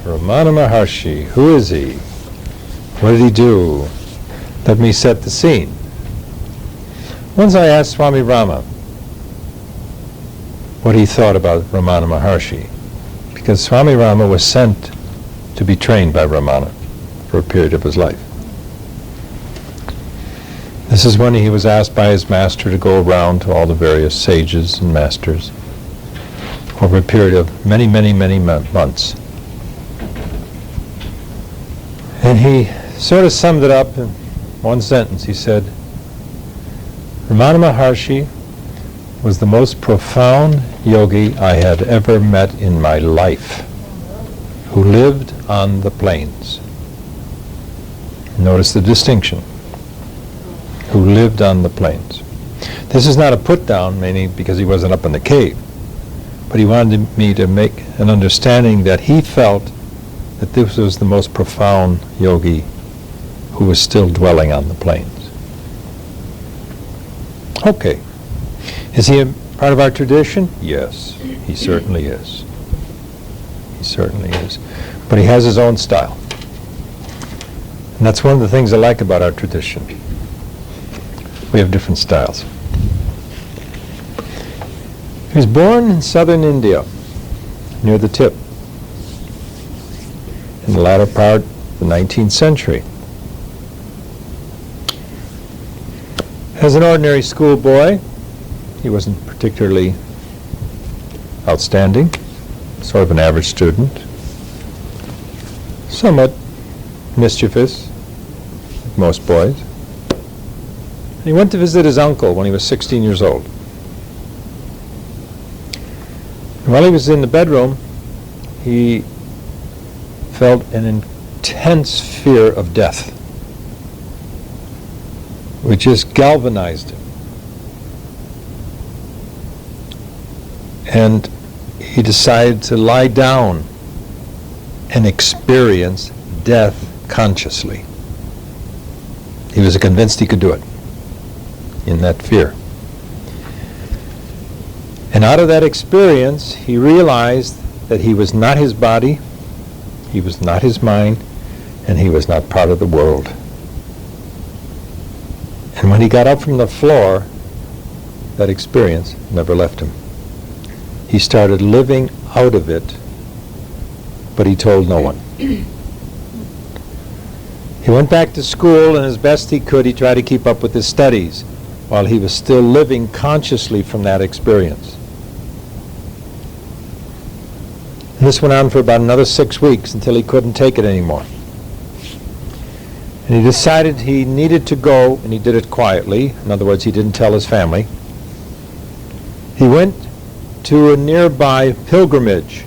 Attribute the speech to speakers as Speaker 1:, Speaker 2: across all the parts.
Speaker 1: Ramana Maharishi, who is he? What did he do? Let me set the scene. Once I asked Swami Rama what he thought about Ramana Maharishi, because Swami Rama was sent to be trained by Ramana for a period of his life. This is when he was asked by his master to go around to all the various sages and masters over a period of many, many, many months. And he sort of summed it up in one sentence. He said, Ramana Maharishi was the most profound yogi I had ever met in my life, who lived on the plains. Notice the distinction. Who lived on the plains. This is not a put down, meaning because he wasn't up in the cave, but he wanted me to make an understanding that he felt that this was the most profound yogi who was still dwelling on the plains. Okay. Is he a part of our tradition? Yes, he certainly is. He certainly is. But he has his own style. And that's one of the things I like about our tradition. We have different styles. He was born in southern India, near the tip, in the latter part of the 19th century. As an ordinary schoolboy, he wasn't particularly outstanding, sort of an average student, somewhat mischievous, like most boys. He went to visit his uncle when he was 16 years old. And while he was in the bedroom, he felt an intense fear of death, which just galvanized him. And he decided to lie down and experience death consciously. He was convinced he could do it in that fear. And out of that experience, he realized that he was not his body, he was not his mind, and he was not part of the world. And when he got up from the floor, that experience never left him. He started living out of it, but he told no one. He went back to school, and as best he could, he tried to keep up with his studies while he was still living consciously from that experience. And this went on for about another 6 weeks until he couldn't take it anymore. And he decided he needed to go, and he did it quietly. In other words, he didn't tell his family. He went to a nearby pilgrimage,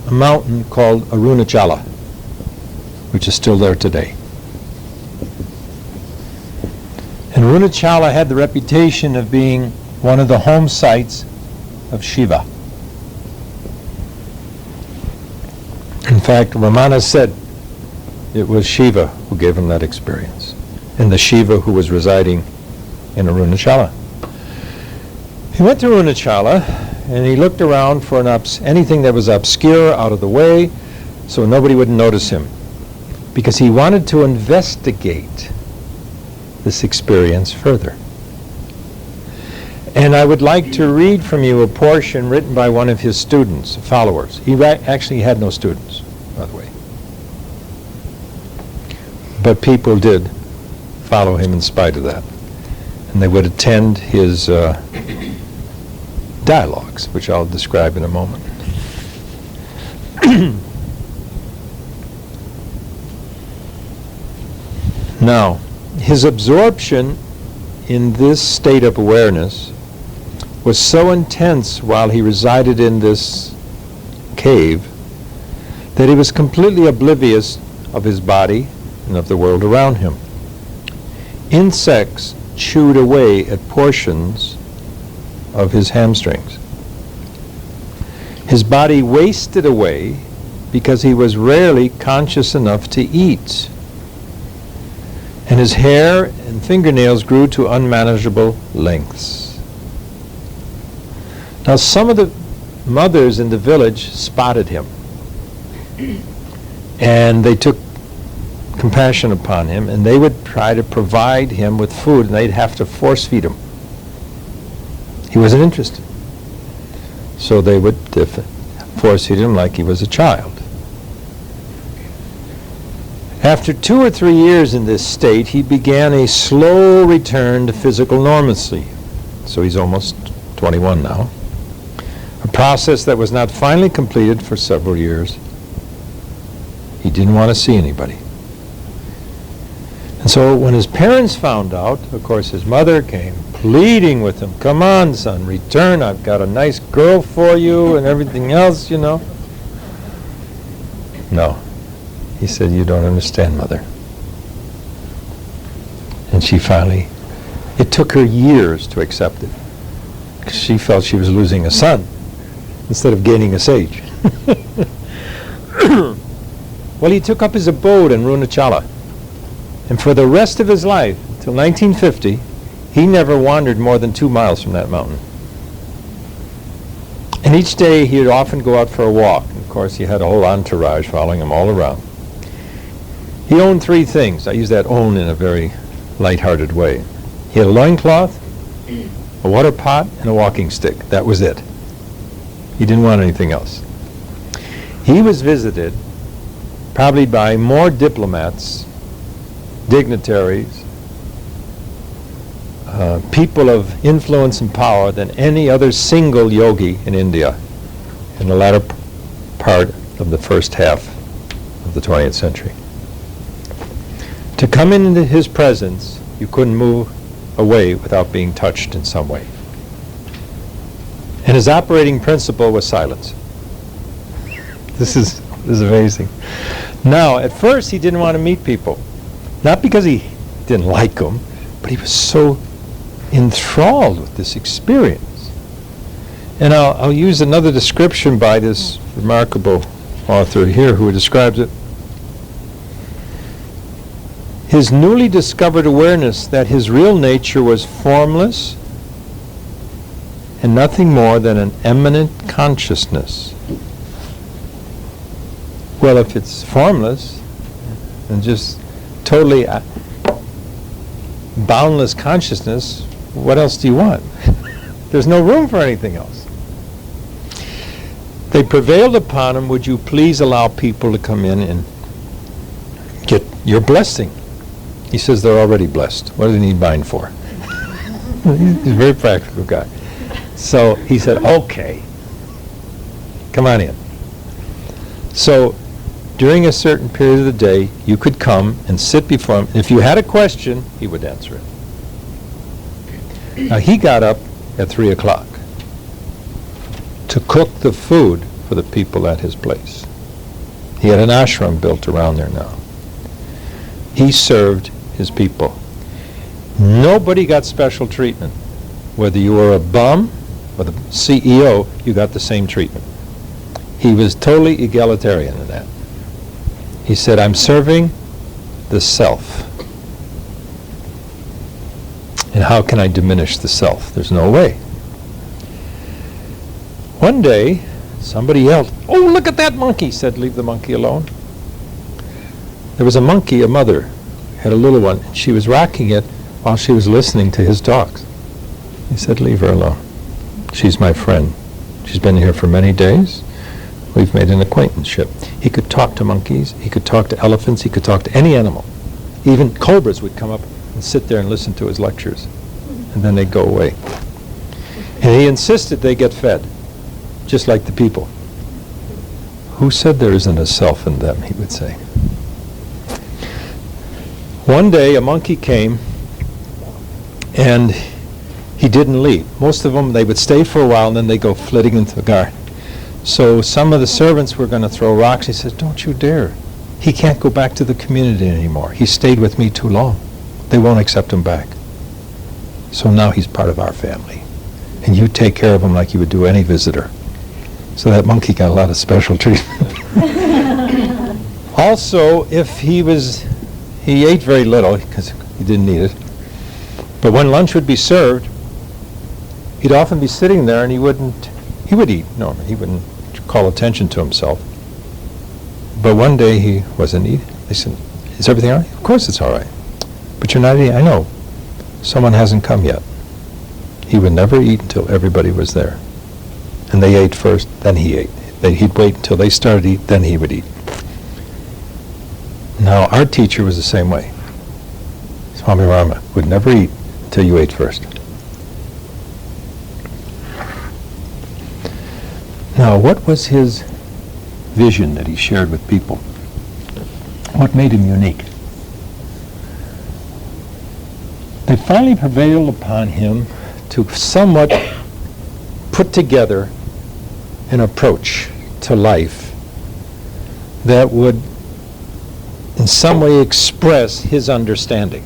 Speaker 1: a mountain called Arunachala, which is still there today. And Arunachala had the reputation of being one of the home sites of Shiva. In fact, Ramana said it was Shiva who gave him that experience, and the Shiva who was residing in Arunachala. He went to Arunachala, and he looked around for anything that was obscure, out of the way, so nobody would notice him, because he wanted to investigate this experience further. And I would like to read from you a portion written by one of his students, followers. He actually had no students, by the way. But people did follow him in spite of that. And they would attend his dialogues, which I'll describe in a moment. Now, his absorption in this state of awareness was so intense while he resided in this cave that he was completely oblivious of his body and of the world around him. Insects chewed away at portions of his hamstrings. His body wasted away because he was rarely conscious enough to eat. And his hair and fingernails grew to unmanageable lengths. Now, some of the mothers in the village spotted him. And they took compassion upon him, and they would try to provide him with food, and they'd have to force feed him. He wasn't interested. So they would force feed him like he was a child. After 2 or 3 years in this state, he began a slow return to physical normalcy. So he's almost 21 now. A process that was not finally completed for several years. He didn't want to see anybody. And so when his parents found out, of course his mother came pleading with him, "Come on, son, return. I've got a nice girl for you," and everything else, you know. No. He said, "You don't understand, Mother." And she finally, it took her years to accept it, because she felt she was losing a son instead of gaining a sage. Well, he took up his abode in Runachala. And for the rest of his life, till 1950, he never wandered more than 2 miles from that mountain. And each day he would often go out for a walk. And of course, he had a whole entourage following him all around. He owned 3 things. I use that "own" in a very light-hearted way. He had a loincloth, a water pot, and a walking stick. That was it. He didn't want anything else. He was visited probably by more diplomats, dignitaries, people of influence and power than any other single yogi in India in the latter part of the first half of the 20th century. To come into his presence, you couldn't move away without being touched in some way. And his operating principle was silence. This is amazing. Now, at first he didn't want to meet people. Not because he didn't like them, but he was so enthralled with this experience. And I'll use another description by this remarkable author here who describes it. His newly discovered awareness that his real nature was formless and nothing more than an eminent consciousness. Well, if it's formless and just totally boundless consciousness, what else do you want? There's no room for anything else. They prevailed upon him, "Would you please allow people to come in and get your blessing?" He says, "They're already blessed. What do they need mine for?" He's a very practical guy. So he said, "Okay, come on in." So during a certain period of the day, you could come and sit before him. If you had a question, he would answer it. Now, he got up at 3 o'clock to cook the food for the people at his place. He had an ashram built around there now. He served his people. Nobody got special treatment. Whether you were a bum or the CEO, you got the same treatment. He was totally egalitarian in that. He said, "I'm serving the self. And how can I diminish the self? There's no way." One day, somebody yelled, "Oh, look at that monkey!" He said, "Leave the monkey alone." There was a monkey, a mother, had a little one, and she was rocking it while she was listening to his talks. He said, "Leave her alone. She's my friend. She's been here for many days. We've made an acquaintanceship." He could talk to monkeys, he could talk to elephants, he could talk to any animal. Even cobras would come up and sit there and listen to his lectures, and then they'd go away. And he insisted they get fed, just like the people. "Who said there isn't a self in them?" he would say. One day a monkey came, and he didn't leave. Most of them, they would stay for a while, and then they'd go flitting into the garden. So some of the servants were going to throw rocks. He said, "Don't you dare. He can't go back to the community anymore. He stayed with me too long. They won't accept him back. So now he's part of our family. And you take care of him like you would do any visitor." So that monkey got a lot of special treatment. Also, if he ate very little because he didn't need it. But when lunch would be served, he'd often be sitting there and he would eat normally. He wouldn't call attention to himself. But one day he wasn't eating. They said, is everything all right? Of course it's all right. But you're not eating. I know. Someone hasn't come yet. He would never eat until everybody was there. And they ate first, then he ate. He'd wait until they started to eat, then he would eat. Now, our teacher was the same way. Swami Rama would never eat until you ate first. Now, what was his vision that he shared with people? What made him unique? They finally prevailed upon him to somewhat put together an approach to life that would in some way express his understanding,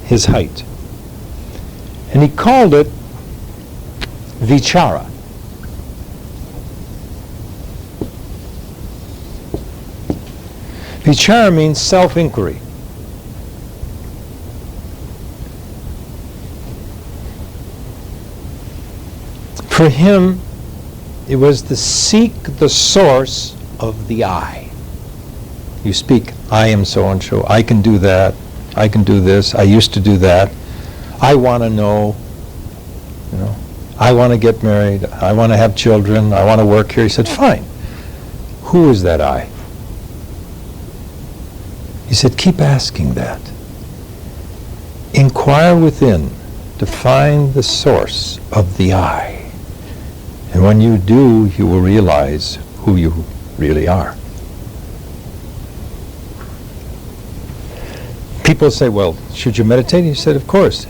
Speaker 1: his height. And he called it vichara. Vichara means self-inquiry. For him, it was to seek the source of the I. You speak, I am so-and-so, I can do that, I can do this, I used to do that, I want to know, I want to get married, I want to have children, I want to work here. He said, fine. Who is that I? He said, keep asking that. Inquire within to find the source of the I. And when you do, you will realize who you really are. People say, well, should you meditate? He said, of course,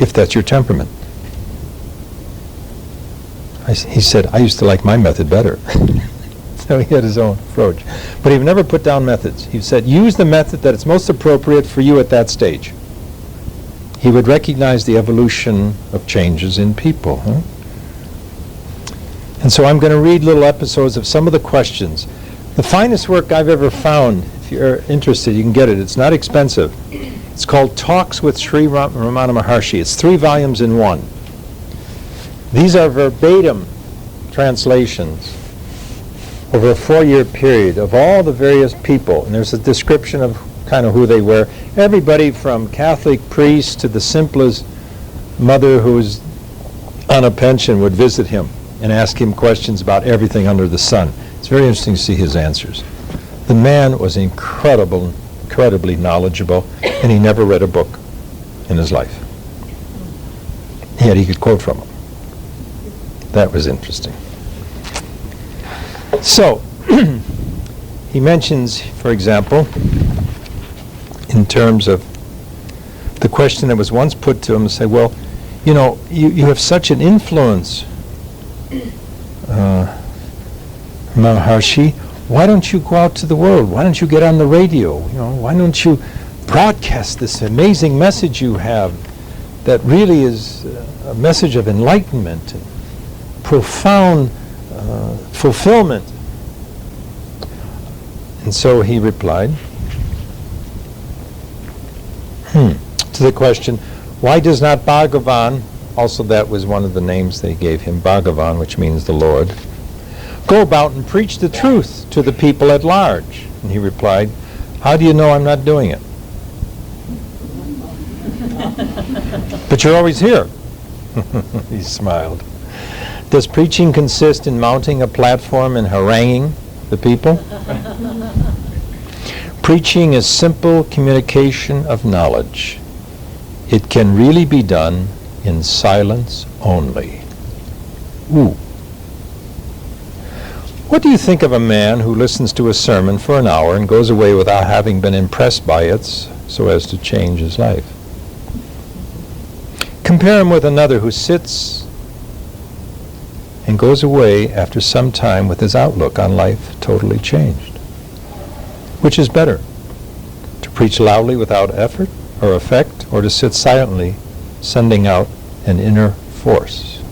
Speaker 1: if that's your temperament. He said, I used to like my method better. So he had his own approach. But he never put down methods. He said, use the method that is most appropriate for you at that stage. He would recognize the evolution of changes in people. And so I'm going to read little episodes of some of the questions. The finest work I've ever found, if you're interested, you can get it. It's not expensive. It's called Talks with Sri Ramana Maharishi. It's 3 volumes in 1. These are verbatim translations over a 4-year period of all the various people. And there's a description of kind of who they were. Everybody from Catholic priests to the simplest mother who's on a pension would visit him and ask him questions about everything under the sun. It's very interesting to see his answers. The man was incredibly knowledgeable, and he never read a book in his life. Yet he could quote from them. That was interesting. So, he mentions, for example, in terms of the question that was once put to him, say, well, you have such an influence, Maharishi, why don't you go out to the world? Why don't you get on the radio? Why don't you broadcast this amazing message you have that really is a message of enlightenment and profound fulfillment? And so he replied to the question, why does not Bhagavan, also that was one of the names they gave him, Bhagavan, which means the Lord, go about and preach the truth to the people at large? And he replied, how do you know I'm not doing it? But you're always here. He smiled. Does preaching consist in mounting a platform and haranguing the people? Preaching is simple communication of knowledge. It can really be done in silence only. Ooh. What do you think of a man who listens to a sermon for an hour and goes away without having been impressed by it so as to change his life? Compare him with another who sits and goes away after some time with his outlook on life totally changed. Which is better, to preach loudly without effort or effect, or to sit silently, sending out an inner force?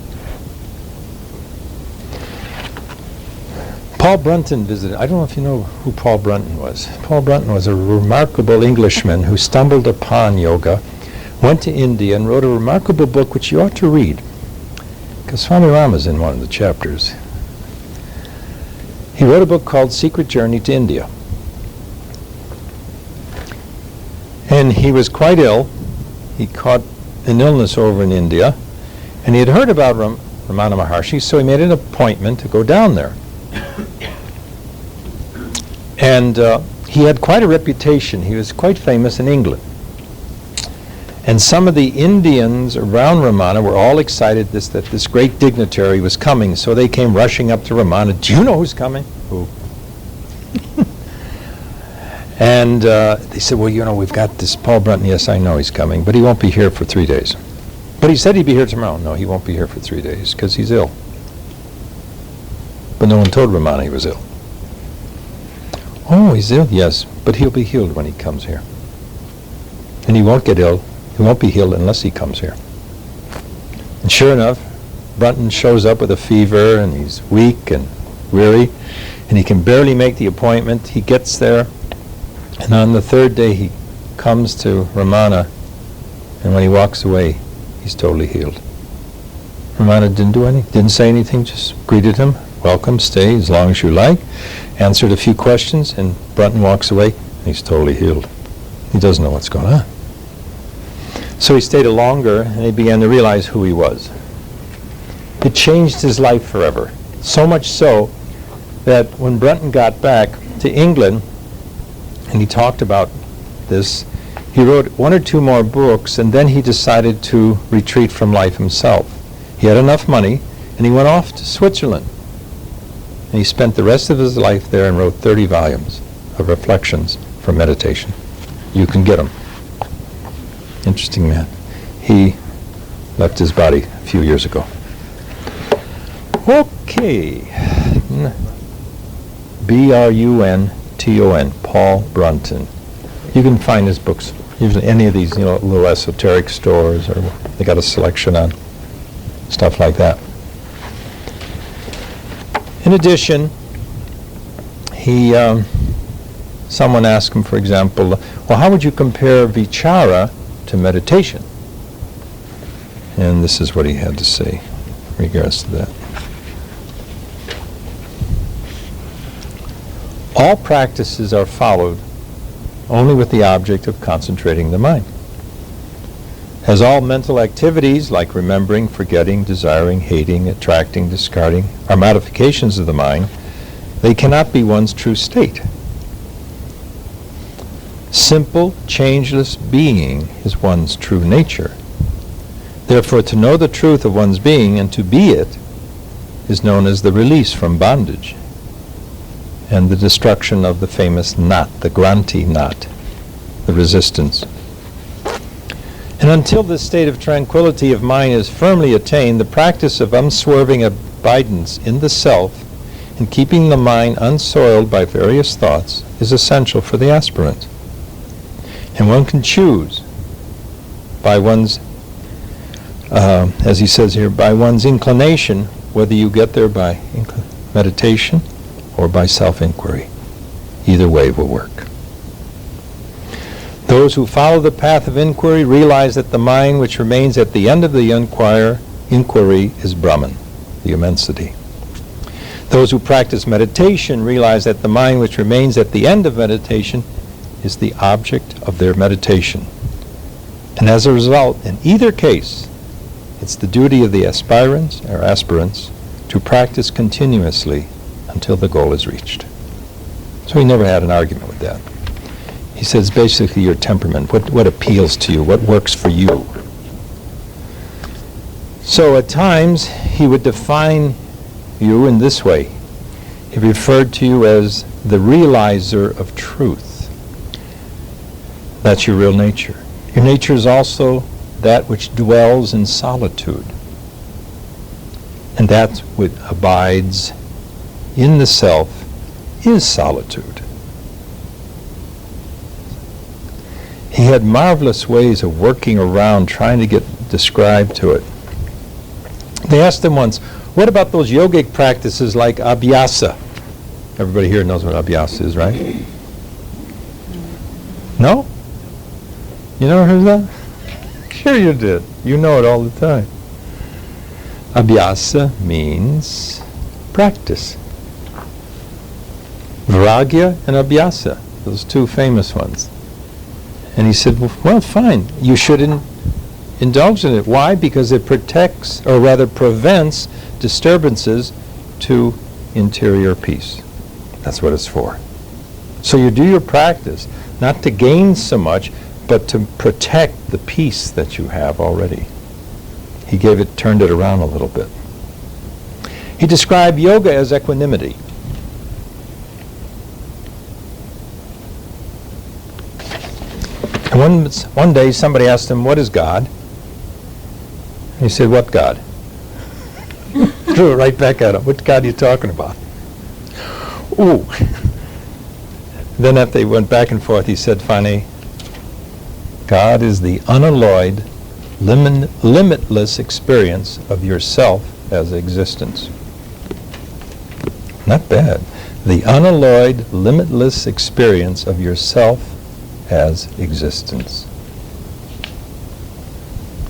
Speaker 1: Paul Brunton visited. I don't know if you know who Paul Brunton was. Paul Brunton was a remarkable Englishman who stumbled upon yoga, went to India, and wrote a remarkable book which you ought to read, because Swami Rama's in one of the chapters. He wrote a book called Secret Journey to India. And he was quite ill. He caught an illness over in India. And he had heard about Ramana Maharishi, so he made an appointment to go down there. And he had quite a reputation. He was quite famous in England. And some of the Indians around Ramana were all excited that this great dignitary was coming, so they came rushing up to Ramana. Do you know who's coming? Who? And they said, well, you know, we've got this Paul Brunton. Yes, I know he's coming, but he won't be here for 3 days. But he said he'd be here tomorrow. No, he won't be here for 3 days because he's ill. But no one told Ramana he was ill. Oh, he's ill? Yes, but he'll be healed when he comes here. And he won't get ill. He won't be healed unless he comes here. And sure enough, Brunton shows up with a fever, and he's weak and weary, and he can barely make the appointment. He gets there, and on the 3rd day he comes to Ramana, and when he walks away, he's totally healed. Ramana didn't say anything, just greeted him. Welcome, stay as long as you like. Answered a few questions, and Brunton walks away, and he's totally healed. He doesn't know what's going on. So he stayed longer, and he began to realize who he was. It changed his life forever. So much so that when Brunton got back to England, and he talked about this, he wrote 1 or 2 more books, and then he decided to retreat from life himself. He had enough money, and he went off to Switzerland. And he spent the rest of his life there and wrote 30 volumes of reflections for meditation. You can get them. Interesting man. He left his body a few years ago. Okay. B-R-U-N-T-O-N, Paul Brunton. You can find his books, usually any of these, little esoteric stores, or they got a selection on stuff like that. In addition, someone asked him, for example, well, how would you compare vichara to meditation? And this is what he had to say in regards to that. All practices are followed only with the object of concentrating the mind. As all mental activities, like remembering, forgetting, desiring, hating, attracting, discarding, are modifications of the mind, they cannot be one's true state. Simple, changeless being is one's true nature. Therefore, to know the truth of one's being and to be it is known as the release from bondage and the destruction of the famous knot, the Granti knot, the resistance. And until this state of tranquility of mind is firmly attained, the practice of unswerving abidance in the self and keeping the mind unsoiled by various thoughts is essential for the aspirant. And one can choose by one's, as he says here, by one's inclination, whether you get there by meditation or by self-inquiry. Either way will work. Those who follow the path of inquiry realize that the mind which remains at the end of the inquiry is Brahman, the immensity. Those who practice meditation realize that the mind which remains at the end of meditation is the object of their meditation. And as a result, in either case, it's the duty of the aspirants to practice continuously until the goal is reached. So he never had an argument with that. He says basically your temperament, what appeals to you, what works for you. So at times he would define you in this way. He referred to you as the realizer of truth. That's your real nature. Your nature is also that which dwells in solitude. And that which abides in the self is solitude. He had marvelous ways of working around trying to get described to it. They asked him once, what about those yogic practices like abhyasa? Everybody here knows what abhyasa is, right? No? You never heard of that? Sure you did. You know it all the time. Abhyasa means practice. Viragya and Abhyasa, those two famous ones. And he said, well, fine, you shouldn't indulge in it. Why? Because it protects, or rather prevents, disturbances to interior peace. That's what it's for. So you do your practice, not to gain so much, but to protect the peace that you have already. He turned it around a little bit. He described yoga as equanimity. And one day somebody asked him, what is God? And he said, what God? Threw it right back at him. What God are you talking about? Ooh. Then after they went back and forth, he said finally, God is the unalloyed, limitless experience of yourself as existence. Not bad. The unalloyed, limitless experience of yourself as existence.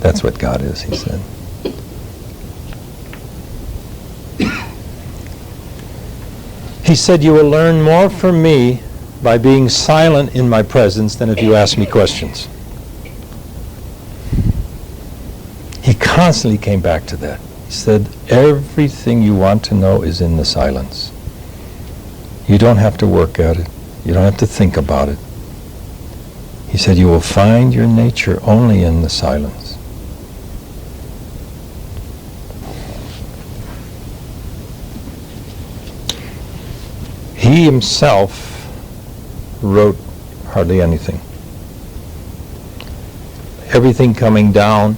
Speaker 1: That's what God is, he said. He said, you will learn more from me by being silent in my presence than if you ask me questions. He constantly came back to that. He said, everything you want to know is in the silence. You don't have to work at it. You don't have to think about it. He said, you will find your nature only in the silence. He himself wrote hardly anything. Everything coming down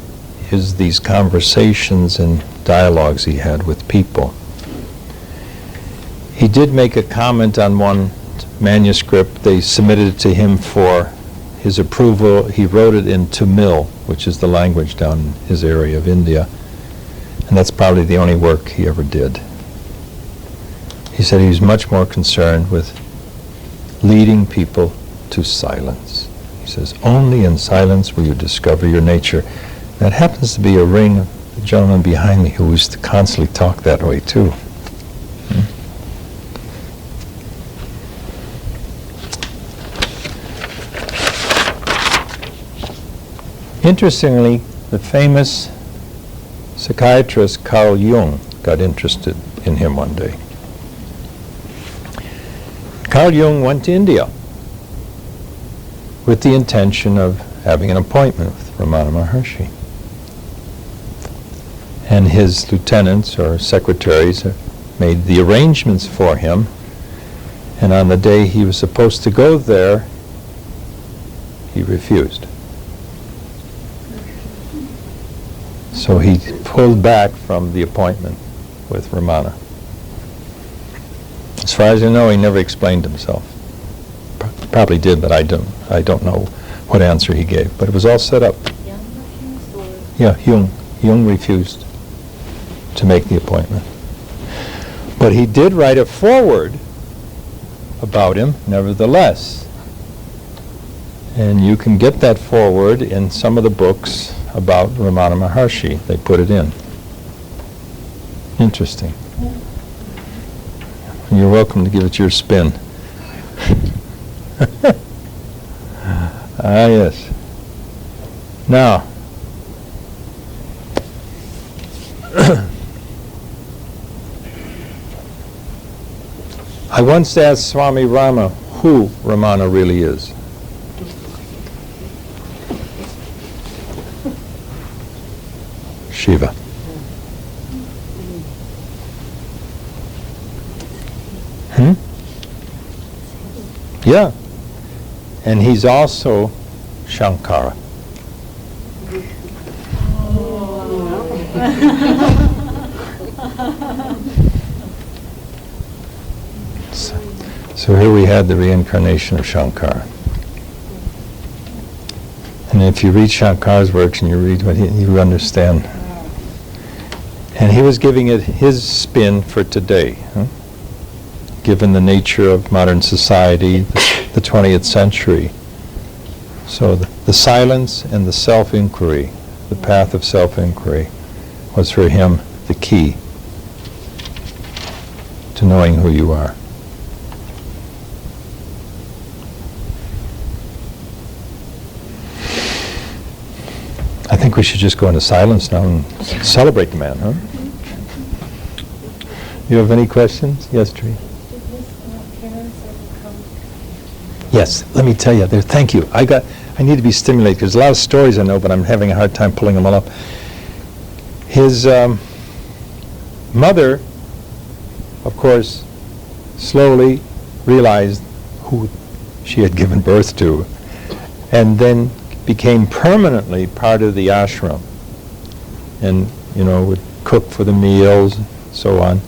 Speaker 1: is these conversations and dialogues he had with people. He did make a comment on one manuscript. They submitted it to him for his approval. He wrote it in Tamil, which is the language down in his area of India. And that's probably the only work he ever did. He said he was much more concerned with leading people to silence. He says, only in silence will you discover your nature. That happens to be a ring of the gentleman behind me who used to constantly talk that way too. Interestingly, the famous psychiatrist Carl Jung got interested in him one day. Carl Jung went to India with the intention of having an appointment with Ramana Maharishi. And his lieutenants or secretaries made the arrangements for him. And on the day he was supposed to go there, he refused. So he pulled back from the appointment with Ramana. As far as I know, he never explained himself. Probably did, but I don't know what answer he gave. But it was all set up. Yeah, Jung refused to make the appointment. But he did write a foreword about him, nevertheless. And you can get that foreword in some of the books about Ramana Maharishi. They put it in. Interesting. You're welcome to give it your spin. Ah, yes. Now, I once asked Swami Rama who Ramana really is. Shiva. Yeah. And he's also Shankara. So here we had the reincarnation of Shankara. And if you read Shankara's works and you read what you understand. And he was giving it his spin for today. Given the nature of modern society, the 20th century. So the silence and the self-inquiry, the path of self-inquiry, was for him the key to knowing who you are. think we should just go into silence now and celebrate the man, huh? You have any questions? Yes, Tree? Yes, let me tell you, thank you. I need to be stimulated. There's a lot of stories I know, but I'm having a hard time pulling them all up. His mother, of course, slowly realized who she had given birth to, and then became permanently part of the ashram, and would cook for the meals and so on.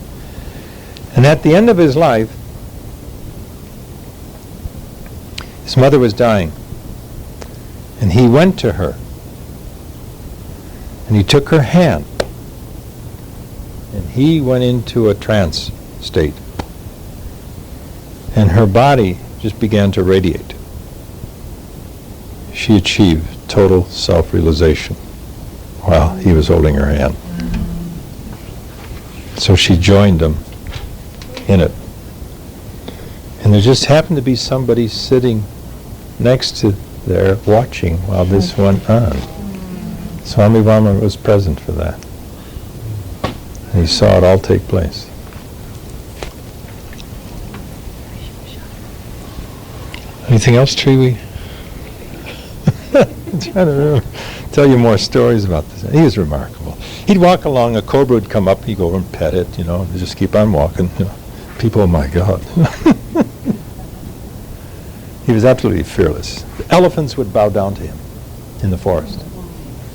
Speaker 1: And at the end of his life, his mother was dying, and he went to her, and he took her hand, and he went into a trance state, and her body just began to radiate. She achieved total self-realization while he was holding her hand. So she joined him in it. And there just happened to be somebody sitting next to there watching while this went on. Swami Ramana was present for that. And he saw it all take place. Anything else, Tree? I'm trying to tell you more stories about this. He was remarkable. He'd walk along, a cobra would come up, he'd go over and pet it, and just keep on walking. People, oh my God. He was absolutely fearless. The elephants would bow down to him in the forest.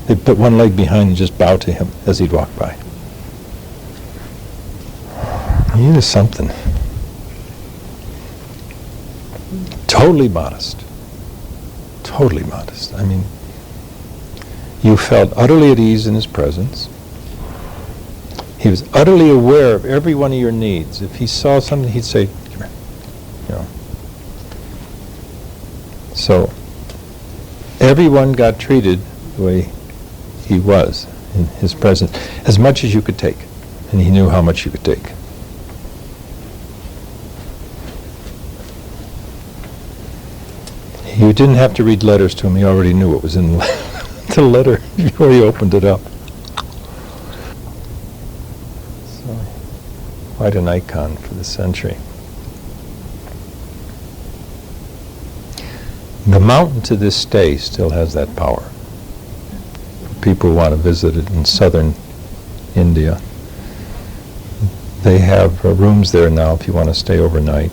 Speaker 1: They'd put one leg behind and just bow to him as he'd walk by. He was something. Totally modest. Totally modest. I mean, you felt utterly at ease in his presence. He was utterly aware of every one of your needs. If he saw something, he'd say, "Come here." So everyone got treated the way he was in his presence, as much as you could take, and he knew how much you could take. You didn't have to read letters to him. He already knew what was in the letter before he opened it up. So, quite an icon for the century. The mountain to this day still has that power. People who want to visit it in southern India. They have rooms there now if you want to stay overnight.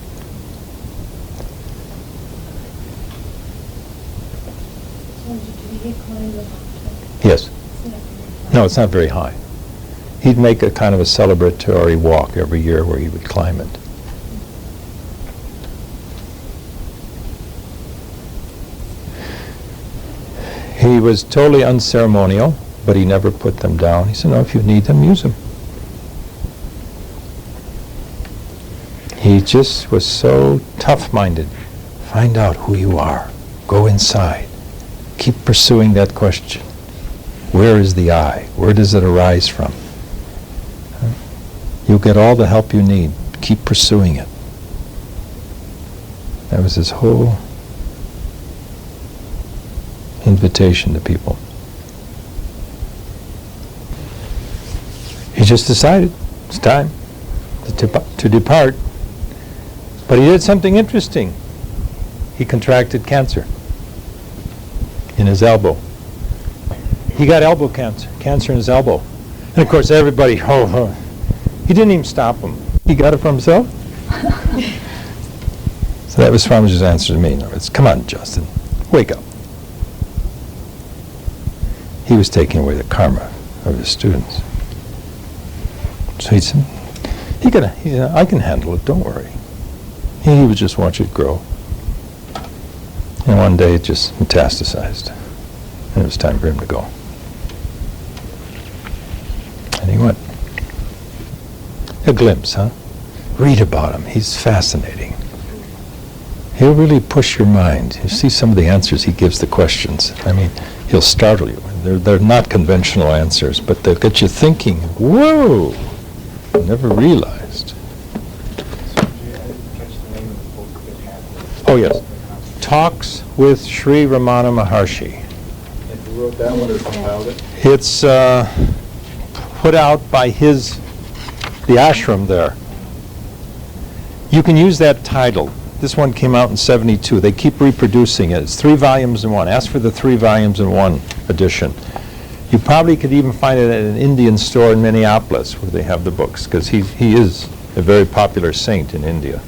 Speaker 1: Yes. No, it's not very high. He'd make a kind of a celebratory walk every year where he would climb it. He was totally unceremonial, but he never put them down. He said, no, if you need them, use them. He just was so tough-minded. Find out who you are. Go inside. Keep pursuing that question. Where is the I? Where does it arise from? You'll get all the help you need. Keep pursuing it. That was his whole invitation to people. He just decided it's time to depart. But he did something interesting. He contracted cancer in his elbow. He got elbow cancer in his elbow. And of course everybody, he didn't even stop him. He got it for himself. So that was Swamiji's answer to me. It's, come on, Justin, wake up. He was taking away the karma of his students. So he said, I can handle it, don't worry. He would just watch it grow. And one day it just metastasized. And it was time for him to go. And he went. A glimpse, huh? Read about him. He's fascinating. He'll really push your mind. You see some of the answers he gives the questions. I mean, he'll startle you. They're not conventional answers, but they'll get you thinking, whoa, I never realized. Oh, yes. Talks with Sri Ramana Maharishi.
Speaker 2: wrote that one or compiled it?
Speaker 1: It's put out by the ashram there. You can use that title. This one came out in '72. They keep reproducing it. It's 3 volumes in one. Ask for the 3 volumes in one edition. You probably could even find it at an Indian store in Minneapolis where they have the books, because he is a very popular saint in India.